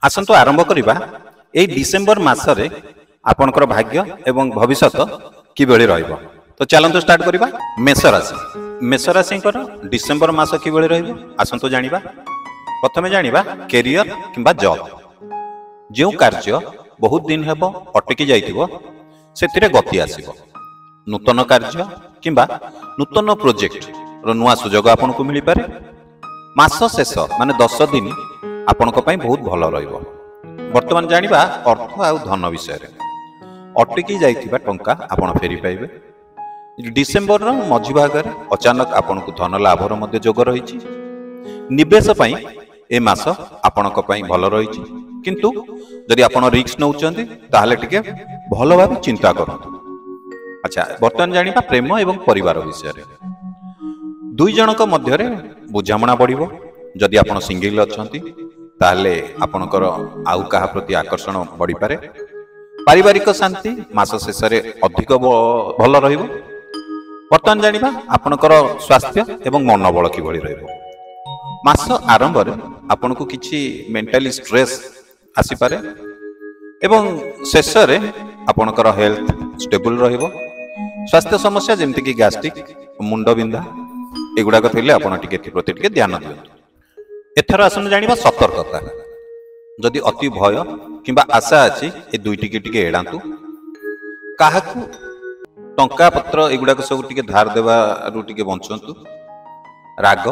आसंतु आरंभ करिबा एई डिसेंबर मासरे आपनकर भाग्य एवं भविष्यत किबेले रहइबो। तो चलंतु स्टार्ट करिबा। मेष राशि, मेष राशिकर डिसेंबर मास किबेले रहइबो आसंतु जानिबा। प्रथमे जानिबा कैरियर किंबा जॉब। जो कार्य बहुत दिन हेबो अटकी जाइतिबो सेतिरे गति आसीबो। नूतन कार्य किंबा नूतन प्रोजेक्ट रो नुआ सुजोग आपनको मिली पारे। मास शेष माने 10 दिन आपनको पई बहुत भलो रहइबो। वर्तमान जानिबा अर्थ आ धन विषय रे। अटकी जाइतिबा टंका आपण फेरी पाइबे। डिसेंबर रो मझी भाग रे अचानक आपनको धन लाभर मध्ये जोग रहिछि। निवेश पई ए मास आपनको पई भलो रहिछि, किंतु जदि आपण रिस्क नउचंती ताहाले टिके भलो भाबे चिंता करंतु। अच्छा, वर्तमान जानिबा प्रेम एवं परिवार विषय रे। दुई जनक मध्य रे बुझामणा बढ़िबो। जदि आपण सिंगल अछंती ताहाले आपणकर आउ काहा प्रति आकर्षण बढ़ी पारे। पारिवारिक शांति मास शेष रे अधिक भलो रहिबो। वर्तमान जानिबा आपणकर स्वास्थ्य एवं मनोबल किभଳି रहइबो। मास आरंभ रे आपनको किछि मेंटली स्ट्रेस आसी पारे एवं शेष रे आपणकर हेल्थ स्टेबल रहिबो। स्वास्थ्य समस्या जेमति कि गैस्ट्रिक, मुंड बिंधा एगुडा थिले आपण टिके प्रति टिके ध्यान दियंतु। एथर आसन जानिबा सतर्कता। जदि अति भय किंबा आशा अछि ए दुईटी के टिके एडांतु। काहाकु टंका पत्र एगुडा सब टिके धार देबा रु टिके बंचंतु। राग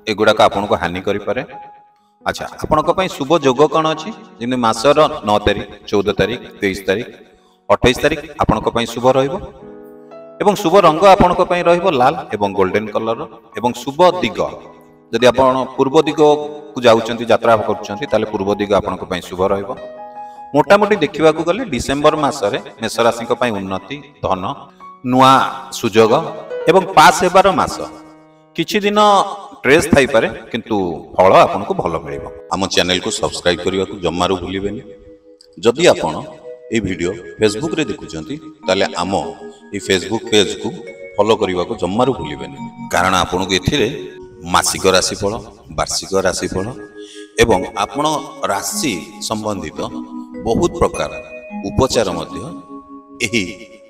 एगुडा आपनको हानि करि पारे। अच्छा, आपनको पई शुभ जोग कोन अछि? जिने मासर 9 तारिख, 14 तारिख, 23 तारिख, 28 तारिख आपनको पई शुभ रहइबो। एवं शुभ रंग आपनको पई रहइबो लाल एवं गोल्डन कलर। एवं शुभ दिग जदि आपण पूर्व दिग को जाउचंती, यात्रा करूचंती, ताले पूर्व दिग आपनको पई शुभ रहइबो। मोटा मोटी देखिबा को गले डिसेंबर मासरे मेष राशिक पई उन्नति, धन, नुआ सुजोग एवं पास हेबार मास। किछि दिन ट्रेस थाई पारे, किंतु फल आपनको भलो मिलिबो। हम चैनल को सब्सक्राइब करिया को जम्मारू भूलिबेनी। जदि आपण ए वीडियो फेसबुक रे देखुचंती ताले आम ए फेसबुक पेज को फॉलो करिवा को जम्मारू भूलिबेनी। कारण आपनको एथिरे मासिक राशिफल, वार्षिक राशिफल एवं आपण राशि संबंधित बहुत प्रकार उपचार मध्य एही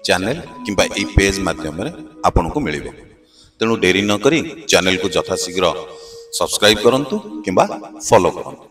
चैनल किंबा ए पेज माध्यम रे आपनको मिलिबो। तेणु डेरी न करी चैनल को यथाशीघ्र सब्सक्राइब करंतु किंबा फॉलो करंतु।